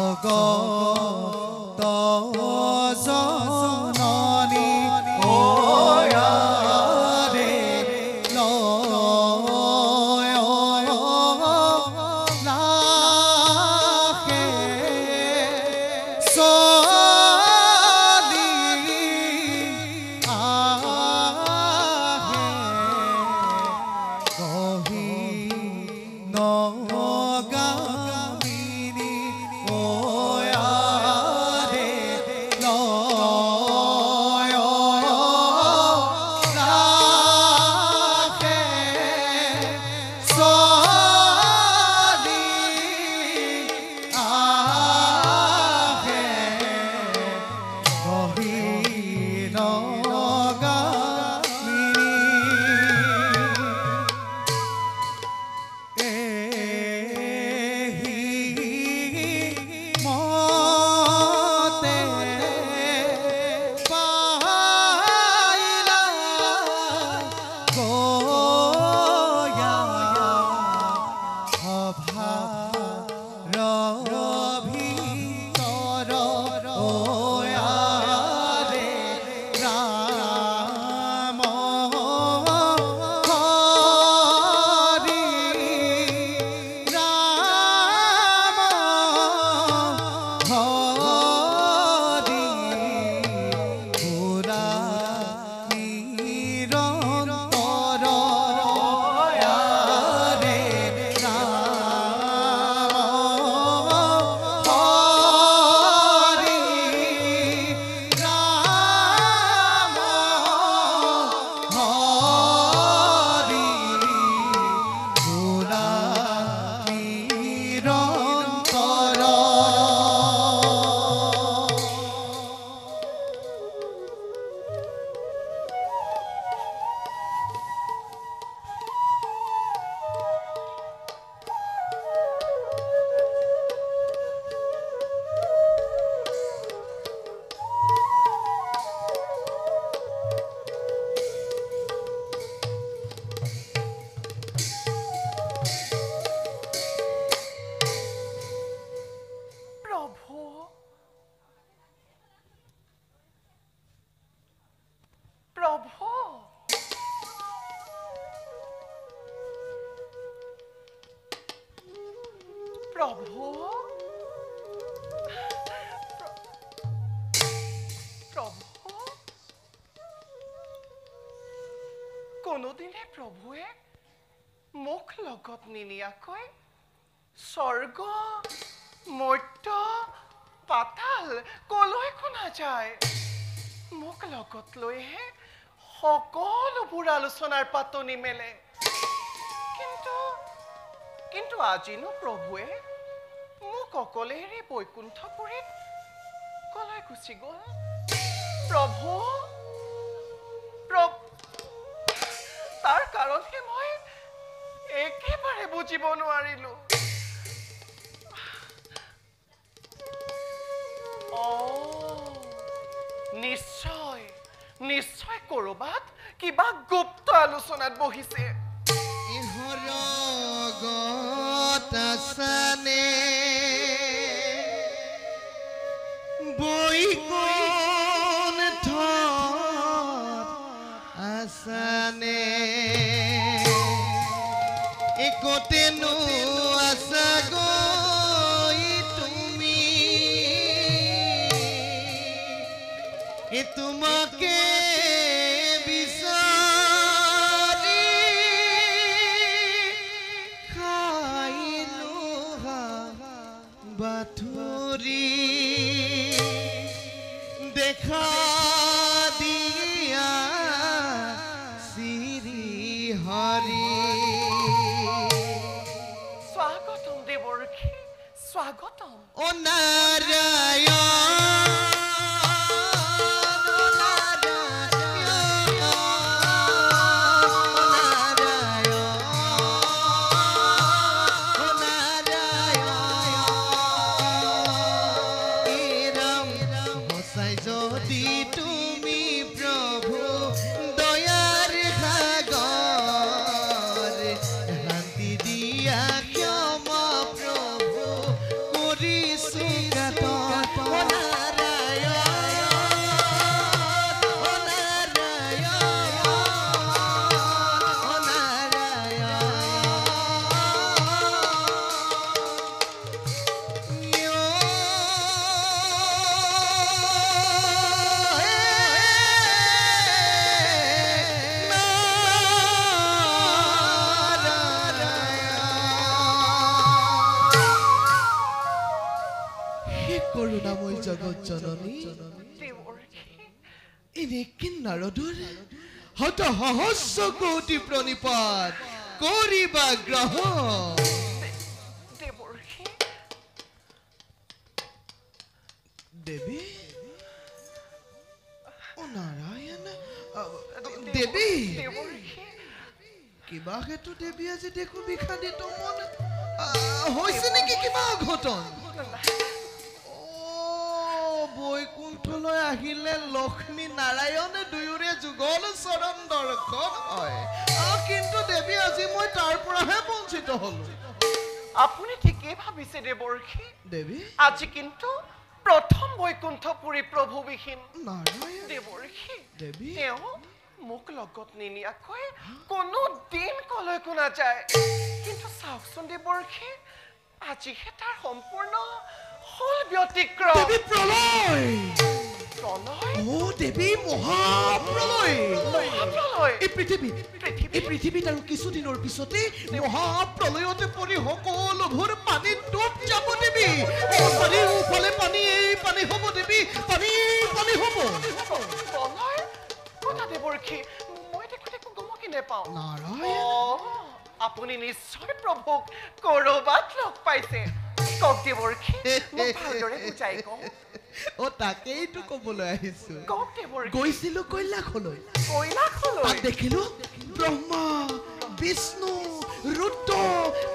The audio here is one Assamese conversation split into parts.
জগত জননী ও রে লয় লাখে চলি আহে গহীন গামিনী ও রে লয় লাখে চলি আহে গহীন গামিনী মতে পাইলা গয়া অভাৰ ভিতৰ ওয়া ৰে ৰাম হৰি ৰাম হৰি পুৰা নিৰন্তৰ ওয়া ৰে ৰাম হৰি ৰাম হৰি পুৰা নিৰন্তৰ প্ৰভু প্ৰভু প্ৰভু প্ৰভু কোনোদিনে প্ৰভুৱে মুখ লগত নিনিয়াকৈ স্বৰ্গ মৰ্ত্য পাতাল কলৈকো নাযায় মুখ লগত লৈহে সকলোবোৰ আলোচনাৰ পাতনি মেলে কিন্তু আজিনো প্ৰভুৱে মোক অকলেৰে বৈকুণ্ঠপুৰীত কলৈ গুচি গ'ল প্ৰভু তাৰ কাৰণহে মই একেবাৰে বুজিব নোৱাৰিলো নিশ্চয় নিশ্চয় কৰবাত কিবা গুপ্ত আলোচনাত বহিছে ইহৰগতাসনে বৈকুণ্ঠ আসানে একতেনো আছা গৈ তুমি তোমাকে বিচাৰি খাইলো বাথুৰি দেখা দিয়া শ্ৰী হৰি স্বাগতম দেৱৰ্ষি স্বাগতম ও নাৰায়ণ যদি তুমি প্ৰভু দয়াৰ সাগৰ শান্তি দিয়া ক্ষমা প্ৰভু কৰিছো হে কৰুণাময় জগৎ জননী দেৱৰখী এনে কিন্নাৰদৰ হত সহস্ৰ কোটি প্ৰণিপাত কৰিবা গ্ৰহণ দেৱৰখী দেবী ও নাৰায়ণ দেবী দেৱৰখী কিবা হেতু দেবী আজি দেখো বিষাদিত মন হৈছে নেকি কিবা অঘটন ও বৈকুণ্ঠলৈ আহিলে লক্ষ্মী নারায়ণে দুয়োৰে যুগল চৰণ দৰ্শন হয় কিন্তু দেবী আজি মই তাৰ পৰাহে বঞ্চিত হলো আপুনি ঠিকেই ভাবিছে দেৱৰখী দেবী আজি কিন্তু প্ৰথম বৈকুণ্ঠপুৰী প্ৰভু বিহীন নাৰায়ণ দেৱৰখী দেবী তেওঁ মোক লগত নিনিয়াকৈ কোনো দিন কলৈকো নাযায় কিন্তু চাওকচোন দেৱৰখী আজিহে তাৰ সম্পূৰ্ণ হল ব্যতিক্ৰম দেবী প্ৰলয় প্ৰণয় ও দেবী মহাপ্ৰলয় মহাপ্ৰলয় এই পৃথিৱীত আৰু কিছুদিনৰ পিছতে মহাপ্ৰলয়তে পৰি সকলোবোৰ পানীত ডুব যাব দেবী চাৰিওফালে পানী এই পানী হ'ব দেবী পানী হ'ব প্ৰণয় কথা দেৱৰখী মই দেখো গমকি নেপাওঁ নাৰায়ণ আপুনি নিশ্চয় প্ৰভুক কৰবাত লগ পাইছে কওক দেৱৰখী মোক ভালদৰে বুজাই কওক ও তাকেইতো ক'বলৈ আহিছো কওক দেৱৰখী গৈছিলো কৈলাশলৈ তাত দেখিলো ব্ৰহ্মা বিষ্ণু ৰুদ্ৰ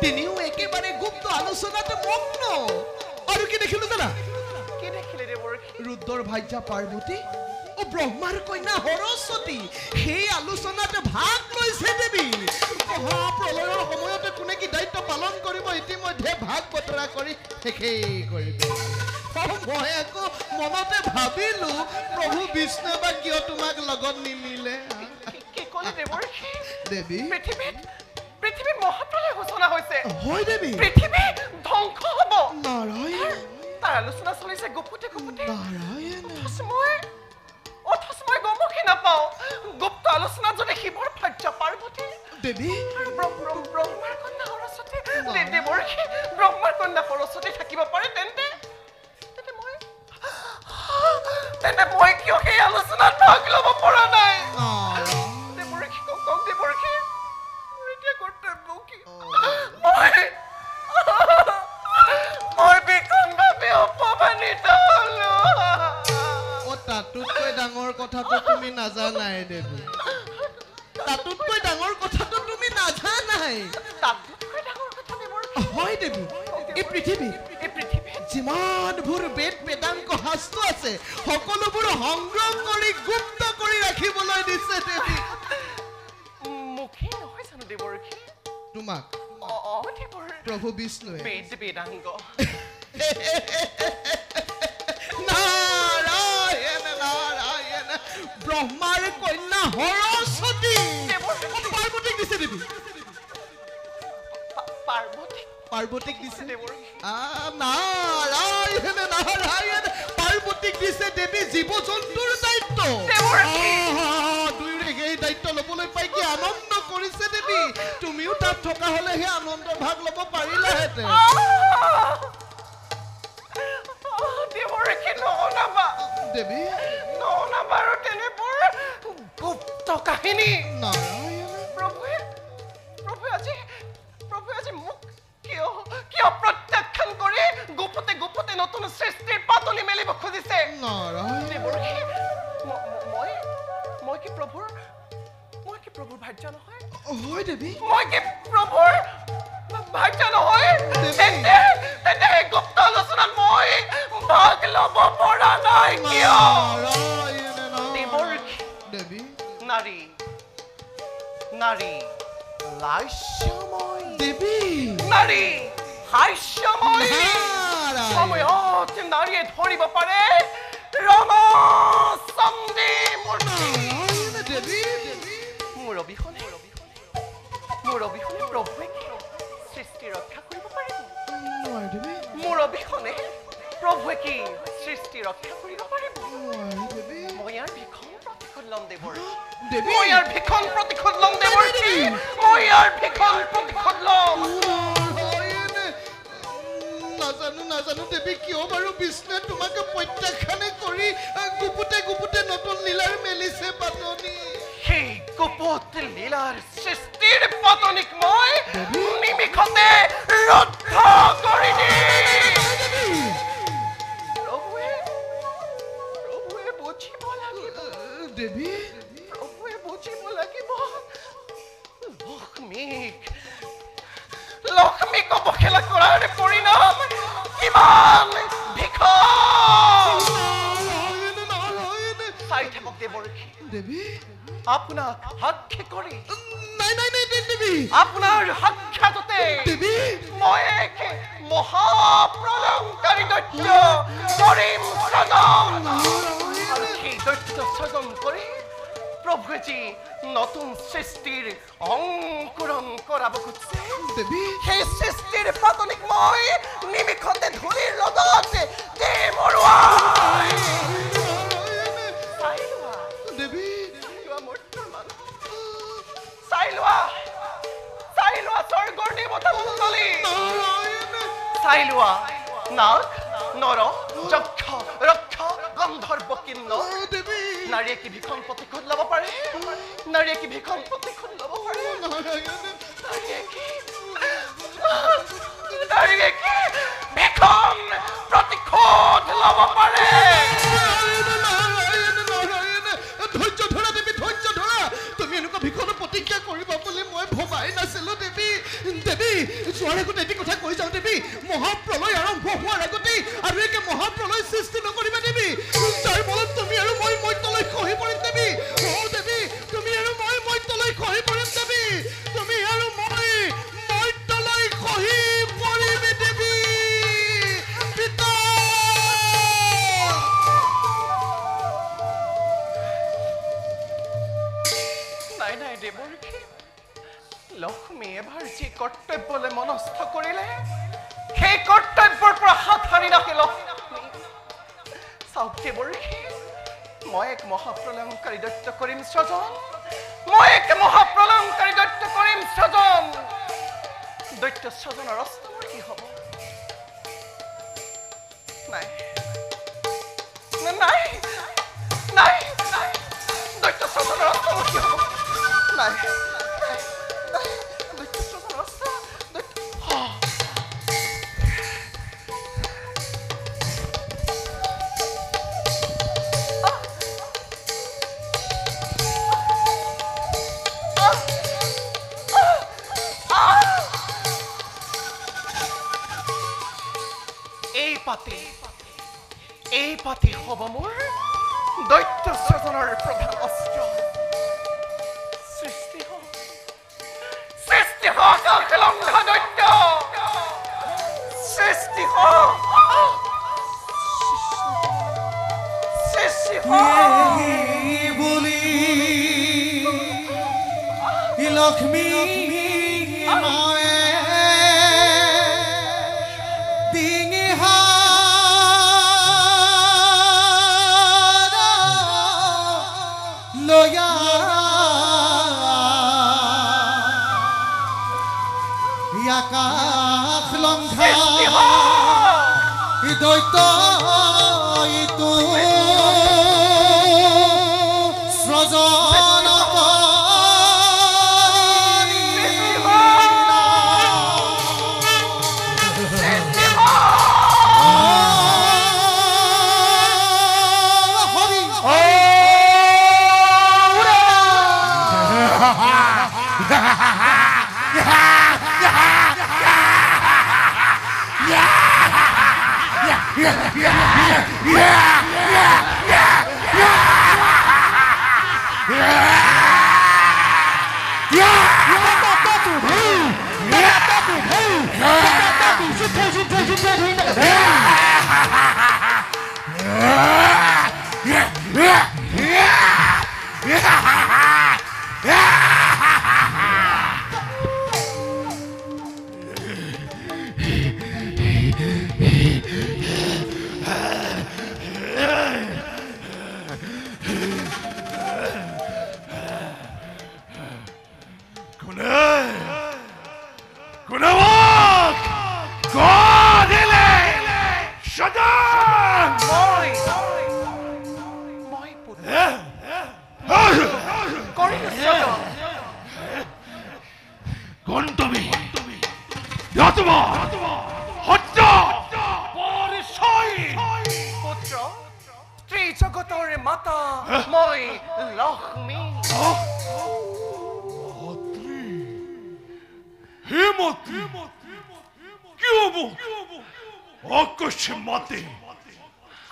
তিনিও একেবাৰে গুপ্ত আলোচনাতে মগ্ন আৰু কি দেখিলো জানা কি দেখিলে দেৱৰখী ৰুদ্ৰৰ ভাৰ্যা পাৰ্বতী ও ব্ৰহ্মাৰ কন্যা সৰস্বতী সেই আলোচনাতে ভাগ লৈছে দেৱী মহাপ্ৰলয়ৰ সময়তে কোনে কি দায়িত্ব পালন কৰিব ইতিমধ্যে ভাগ বতৰা কৰি শেষেই কৰিব মই আকৌ মনতে ভাবিলো প্ৰভু বিষ্ণু বা কিয় তোমাক লগত নিনিলে কি ক'লে দেৱৰখী দেৱী পৃথিৱীত মহাপ্ৰলয় ঘোষণা হৈছে হয় দেৱী পৃথিৱী ধ্বংস হ'ব নাৰায়ণ তাৰ আলোচনা চলিছে গুপুতে নাৰায়ণ অথচ মই গমকি নাপাওঁ গুপ্ত আলোচনাত যদি শিৱৰ ভাৰ্যা পাৰ্বতী দেৱী আৰু ব্ৰহ্মাৰ কন্যা সৰস্বতী দেৱৰখী ব্ৰহ্মাৰ কন্যা সৰস্বতী থাকিব পাৰে তেন্তে মই কিয় সেই আলোচনাত ভাগ ল'ব পৰা নাই দেৱৰখী কওক দেৱৰখী মোৰ এতিয়া কৰ্তব্য কি মই বিকনভাৱে অপমানিত হলো তাতোতকৈ ডাঙৰ কথাটো তুমি নাজানাই দেৱী তাতোতকৈ ডাঙৰ কথাটো তুমি নাজানাই তাতোতকৈ ডাঙৰ কথা দেৱৰখী হয় দেৱী এই পৃথিৱীত যিমানবোৰ বেদ বেদাংগ শাস্ত্ৰ আছে সকলোবোৰ সংগ্ৰহ কৰি গুপ্ত কৰি ৰাখিবলৈ দিছে দেৱী মুখেই নহয় জানো দেৱৰখী তোমাক দেৱৰ প্ৰভু বিষ্ণুৱে বেদ বেদাংগ নাৰায়ণ ব্ৰহ্মাৰ কন্যা সৰস্বতী পাৰ্বতীক দিছে দেৱী পাৰ্বতীক দিছে নাৰায়ণ পাৰ্বতীক দিছে দেৱী জীৱ জন্তুৰ দায়িত্ব দুয়োৰে সেই দায়িত্ব ল'বলৈ পাই কি আনন্দ কৰিছে দেৱী তুমিও তাত থকা হলে সেই আনন্দৰ ভাগ ল'ব পাৰিলাহেঁতেন দেৱৰখী নহনাবা দেৱী নহনাবা আৰু তেনেবোৰ গুপ্ত কাহিনী নাৰায়ণ প্ৰভুৱে আজি মোক কিয় প্ৰত্যাখ্যান কৰি গুপুতে নতুন সৃষ্টিৰ পাতলি মেলিব খুজিছে নাৰায়ণ দেৱৰখী মই কি প্ৰভুৰ ভাৰ্যা নহয় হয় দেৱী মই কি প্ৰভুৰ ভাৰ্যা নহয় তেন্তে গুপ্ত আলোচনাত মই ভাগ ল'ব পৰা নাই কিয় দেৱৰখী দেৱী নাৰী লাস্যময় দেৱী নাৰী হাস্যময় নাৰায়ণ সময়ত নাৰীয়ে ধৰিব পাৰে ৰণচণ্ডী মূৰ্তি দেৱী মোৰ অবিহনে প্ৰভুৱে সৃষ্টি ৰক্ষা কৰিব পাৰিব মোৰ অবিহনে প্ৰভুৱে কি সৃষ্টি ৰক্ষা কৰিব পাৰিব মই ইয়াৰ ভীষণ প্ৰতিশোধ ল'ম দেৱৰখী মই ইয়াৰ ভীষণ প্ৰতিশোধ ল'ম দেৱৰখী মই ইয়াৰ ভীষণ প্ৰতিশোধ ল'ম নাজানো দেৱী কিয় বাৰু বিষ্ণুৱে তোমাকে প্ৰত্যাখ্যানে কৰি গুপুতে নতুন লীলাৰ মেলিছে পাতনি সেই গুপুত লীলাৰ সৃষ্টিৰ পাতনিক মই নিমিষতে ৰুদ্ধ কৰি দিম প্ৰভুৱে বুজিব লাগিব দেৱী প্ৰভুৱে বুজিব লাগিব লক্ষ্মীক অৱহেলা কৰাৰ পৰিণাম কিমান ভীষণ চাই থাকক দেৱৰ্ষি দেৱী আপোনাক সাক্ষী কৰি নাই দেৱী আপোনাৰ সাক্ষাততে দেৱী মই এক মহাপ্ৰলয়ংকাৰী দৈত্য কৰিম সৃজন আৰু সেই দৈত্য সৃজন কৰি প্ৰভুৱে যি নতুন সৃষ্টিৰ অংকুৰণ কৰাব খুজিছে দেৱী সেই সৃষ্টিৰ পাতনিক মই নিমিষতে ধূলিৰ লগত মৰুৱাই দেৱী চাই লোৱা স্বৰ্গৰ দেৱতা মণ্ডলী চাই লোৱা নাগ নৰ যক্ষ ৰক্ষ গন্ধৰ্ব কিন্নৰ নাৰীয়ে কি ভীষণ প্ৰতিশোধ ল'ব পাৰে নাৰীয়ে কি ভীষণ প্ৰতিশোধ ল'ব পাৰে নাৰীয়ে কি ভীষণ প্ৰতিশোধ ল'ব পাৰে ধৈৰ্য ধৰা দেৱী ধৈৰ্য ধৰা তুমি এনেকুৱা ভীষণ প্ৰতিজ্ঞা কৰিবা বুলি মই ভবাই নাছিলো দেৱী যোৱাৰ আগতে এটি কথা কৈ যাওঁ দেৱী মহাপ্ৰলয় আৰম্ভ হোৱাৰ আগতেই আৰু একে মহাপ্ৰলয় সৃষ্টি নকৰিবা দেৱী যাৰ ফলত তুমি আৰু মই মৰ্ত্যলৈ খহি পৰিম দেৱী দেৱী তুমি আৰু মই মৰ্ত্যলৈ খহি পৰিম দেৱী তুমি আৰু মই মৰ্ত্যলৈ খহি পৰিম দেৱী পিতা নাই দেৱৰ্ষি লক্ষ্মী এবাৰ যি কৰ্তব্যলৈ মনস্থ কৰিলে সেই কৰ্তব্যৰ পৰা হাত সাৰি নাহে লক্ষ্মী চাওক দেৱৰ্ষি মই এক মহাপ্ৰলয়ংকাৰী দৈত্য কৰিম সৃজন দৈত্য সৃজনৰ অস্ত্ৰৰ কি হ'ব নাই দৈত্য সৃজনৰ অস্ত্ৰৰ কি হ'ব নাই এই পাতি হ'ব মোৰ দৈত্য সৃজনৰ প্ৰধান অস্ত্ৰ সৃষ্টি হওক অখিলংঘ দৈত্য সৃষ্টি হওক বুলি লক্ষ্মী আকাশ লংঘা দৈত্য ইটো সৃজন Kunawak! God, Ele! জগতৰ মাতা মই লক্ষ্মী হেমতি কি হব অকস্মাতে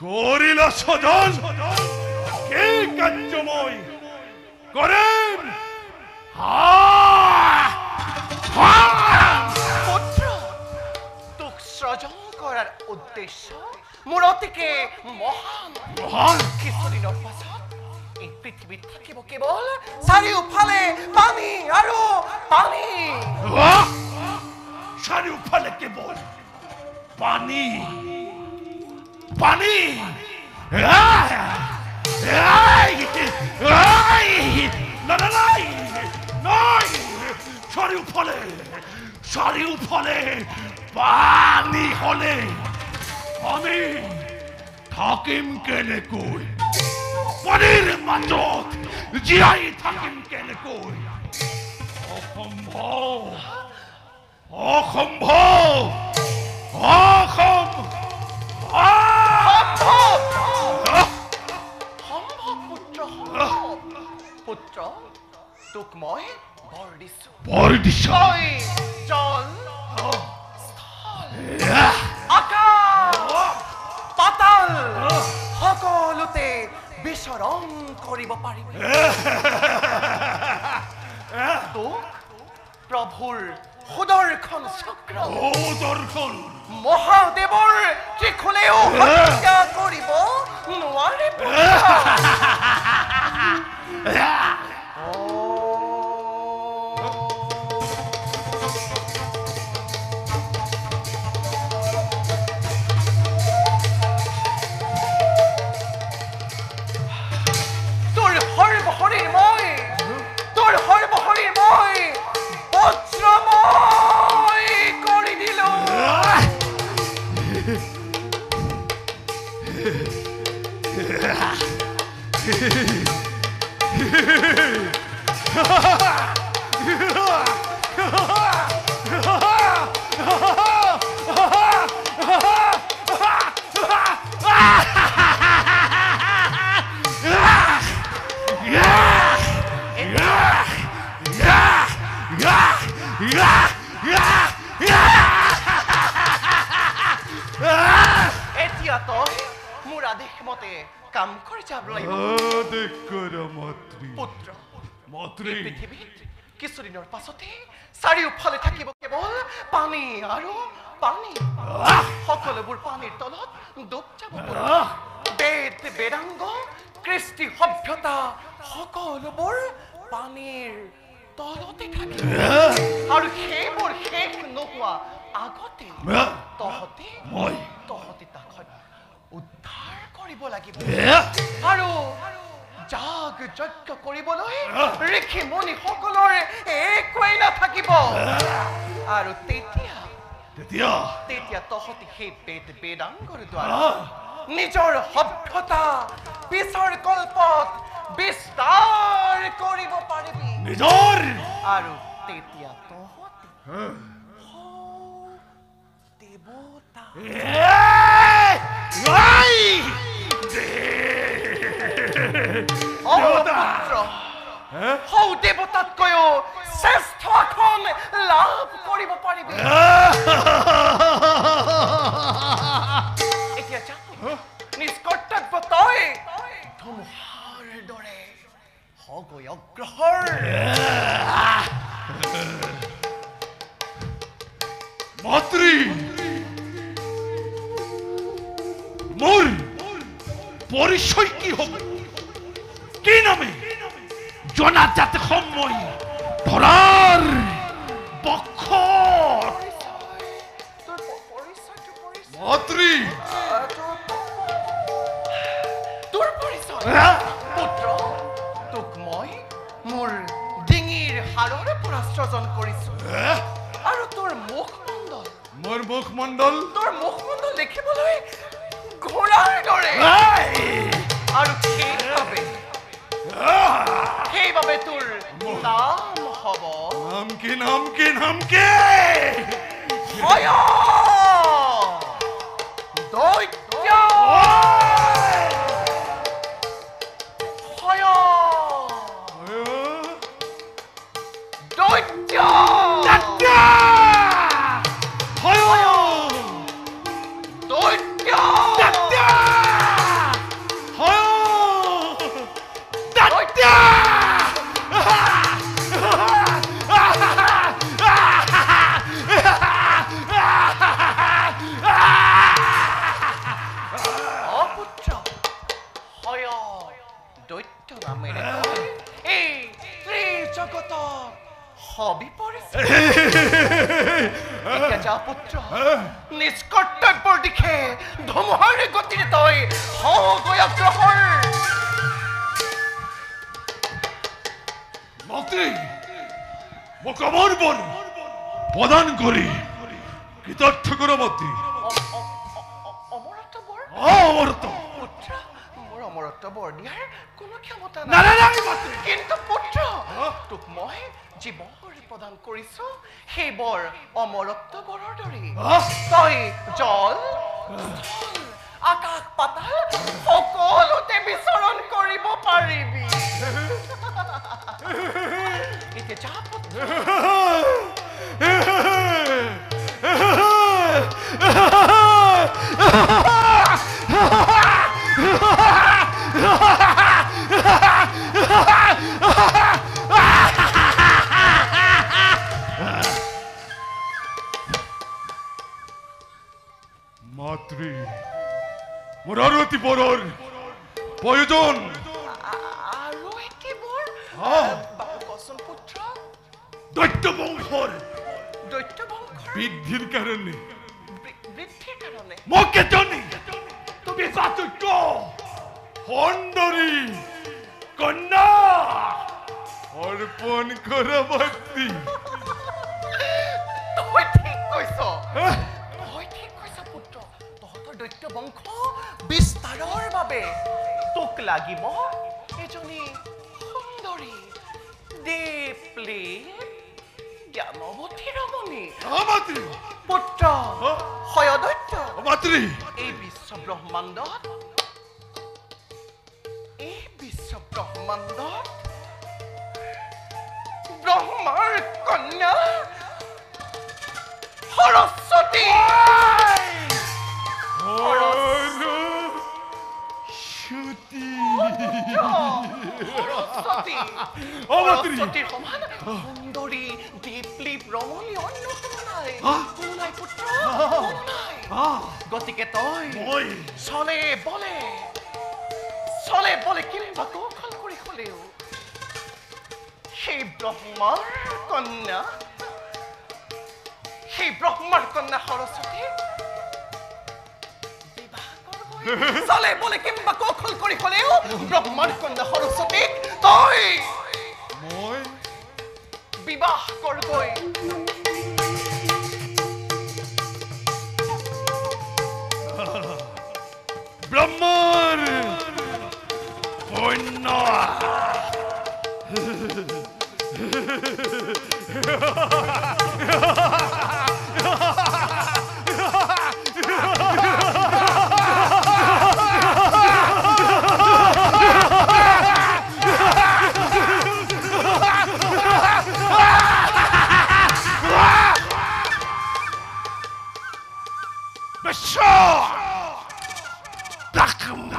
কৰিলা সদন কে কাৰ্যময় কৰেন পুত্ৰ তোক সৃজন কৰাৰ উদ্দেশ্য মোৰ অতিকে মহান মহান কিছুদিনৰ পাছত এই পৃথিৱীত থাকিব কেৱল চাৰিওফালে পানী আৰু পানী চাৰিওফালে কেৱল পানী পানী চাৰিওফালে চাৰিওফালে পানী হলে আমি থাকিম কেনেকৈ পানীৰ মাজত জীয়াই থাকিম কেনেকৈ অসম্ভৱ অসম্ভৱ সম্ভৱ পুত্ৰ তোক মই বৰ দিছো বৰ দিছা তই জল আকাশ পাতাল সকলোতে বিচৰণ কৰিব পাৰিবি তোক প্ৰভুৰ সুদৰ্শন চক্ৰ দৰ্শন মহাদেৱৰ ত্ৰিশূলেও হত্যা কৰিব নোৱাৰে তোৰ সৰ্বশৰীৰ মই বজ্ৰময় কৰি দিলো এতিয়া তই মোৰ আদেশ মতে কাম কৰি যাব লাগিব পুত্ৰ মাতৃ পৃথিৱীত কিছুদিনৰ পাছতে চাৰিওফালে থাকিব কেৱল পানী আৰু পানী সকলোবোৰ পানীৰ তলত ডুব যাব বেদ বেদাংগ কৃষ্টি সভ্যতা সকলোবোৰ পানীৰ তলতে থাকিব আৰু সেইবোৰ শেষ নোহোৱা আগতে তহঁতে তাক উদ্ধাৰ কৰিব লাগিব আৰু যাগ যজ্ঞ কৰিবলৈ ঋষি মুনি সকলোৰে একোৱেই নাথাকিব আৰু তেতিয়া তহঁতি সেই বেদ বেদাংগৰ দ্বাৰা নিজৰ সভ্যতা পিছৰ কল্পত বিস্তাৰ কৰিব পাৰিবি নিজৰ আৰু তেতিয়া তহঁতি দেৱতা সৌ দেৱতাতকৈও শ্ৰেষ্ঠ আসন লাভ কৰিব পাৰিবি এতিয়া যা নিজ কৰ্তব্য তই ধুমুহাৰ দৰে হগৈ অগ্ৰসৰ মাতৃ মোৰ পৰিচয় কি হ'ব কি নামে জনাত যাতে সময় ধৰাৰ বক্ষৰ মাতৃ তোৰ পৰিচয় পুত্ৰ তোক মই মোৰ ডিঙিৰ হাড়ৰ পৰা সৃজন কৰিছো আৰু তোৰ মুখমণ্ডল মোৰ মুখমণ্ডল দেখিবলৈ ঘোঁৰাৰ দৰে আৰু সেইবাবে তোৰ নাম হ'ব নাম কি ভয় দৈত্য পুত্ৰ হয় দৈত্য নামেৰে এই ত্ৰিজগতত হবি পৰিছে এতিয়া যা পুত্ৰ নিজ কৰ্তব্যৰ দিশে ধুমুহাৰে গতিৰে তই গৈ অগ্ৰসৰ মন্ত্ৰী মোক আমাৰ বল প্ৰদান কৰি কৃতাৰ্থ কৰো মন্ত্ৰী অমৰত্ব বৰ অমৰত পুত্ৰ মোৰ অমৰত্ব বৰ দিয়াৰ কোনো ক্ষমতা না নাই না না মন্ত্ৰী কিন্তু পুত্ৰ তোক মই যি বৰ প্ৰদান কৰিছো সেই বৰ অমৰত্ব বৰৰ দৰে তই জল আকাশ পাতাল সকলোতে বিচৰণ কৰিব পাৰিবি এতিয়া যা পুত্ৰ মাতৃ মোৰ আৰো অতি বড়ৰ প্ৰয়োজন আৰু এটি বৰ বাৰু কচোন পুত্ৰ দৈত্য বংশৰ দৈত্য বংশৰ বৃদ্ধিৰ কাৰণে বৃদ্ধিৰ কাৰণে মোকে জানি তুমি চাতুৰ্য হন্দৰী কন্যা অৰ্পণ কৰা ভক্তি তই ঠিক কৈছ পুত্ৰ তহঁতৰ দৈত্য বংশ বিস্তাৰৰ বাবে তোক লাগিব এজনী সুন্দৰী দেৱলী জ্ঞানৱতী ৰমণী মাতৃ পুত্ৰ হয় দৈত্য মাতৃ এই বিশ্ব ব্ৰহ্মাণ্ডত ব্ৰহ্মাৰ কন্যা সৰস্বতী সৰস্বতীৰ সমান সুন্দৰী দেৱলী ৰমণী অন্য কোনো নাই পুত্ৰ কোনো নাই গতিকে তই চলে বলে কিম্বা কৌশল কৰি হলেও সেই ব্ৰহ্মাৰ কন্যা সৰস্বতী চলে বলে কিম্বা কৌশল কৰি হলেও ব্ৰহ্মাৰ কন্যা সৰস্বতীক তই বিবাহ কৰগৈ ব্রহ্মার কন্যা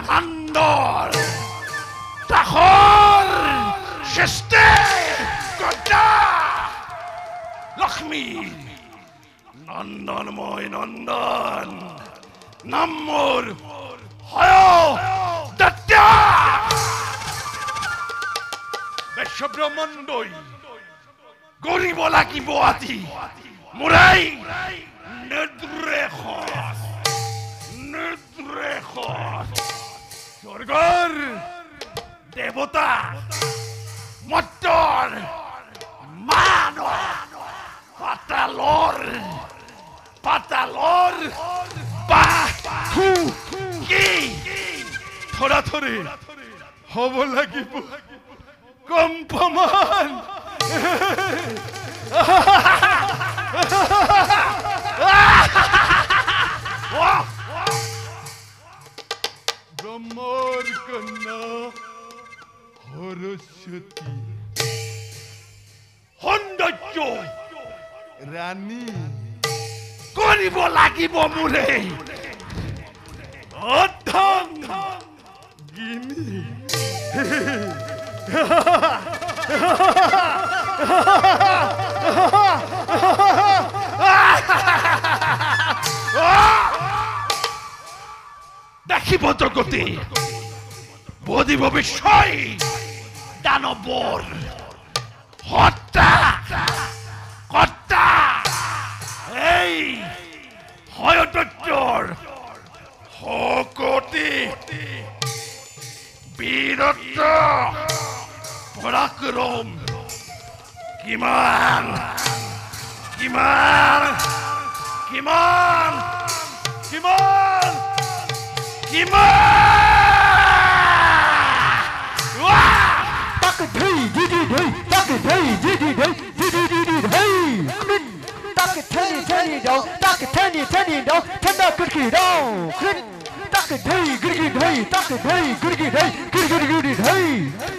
Mandor Tahor Sheste Koda Lakshmi Nandan Moy Nandan Namur Hayo Datya Beshabrahmandoi Goribola ki boati Murai Nedrechos স্বর্গর দেবতা মটর মানব পাতালর বাহু কি থরা থরে হব লাগিব কম্পমান ব্রহ্মর কন্যা সরস্বতী সৌন্দৰ্য ৰাণী কৰিব লাগিব মোৰে অৰ্ধাংগিনী দেখিব জগতে অন্তর্গতি বদিব বিষয় দানবর হত্যা কর্তা এই হয়তর শকতি বীরত্ব পরাক্রম কিমান কিমান কিমান কিমান কিমান Duck it, hey, diddy, hey, duck it, hey, diddy, hey, diddy, hey. Duck it, tenny, down, duck it, tenny, down, ten up, good kid, down. Duck it, hey, good kid, hey, duck it, hey, good kid, hey, good, hey.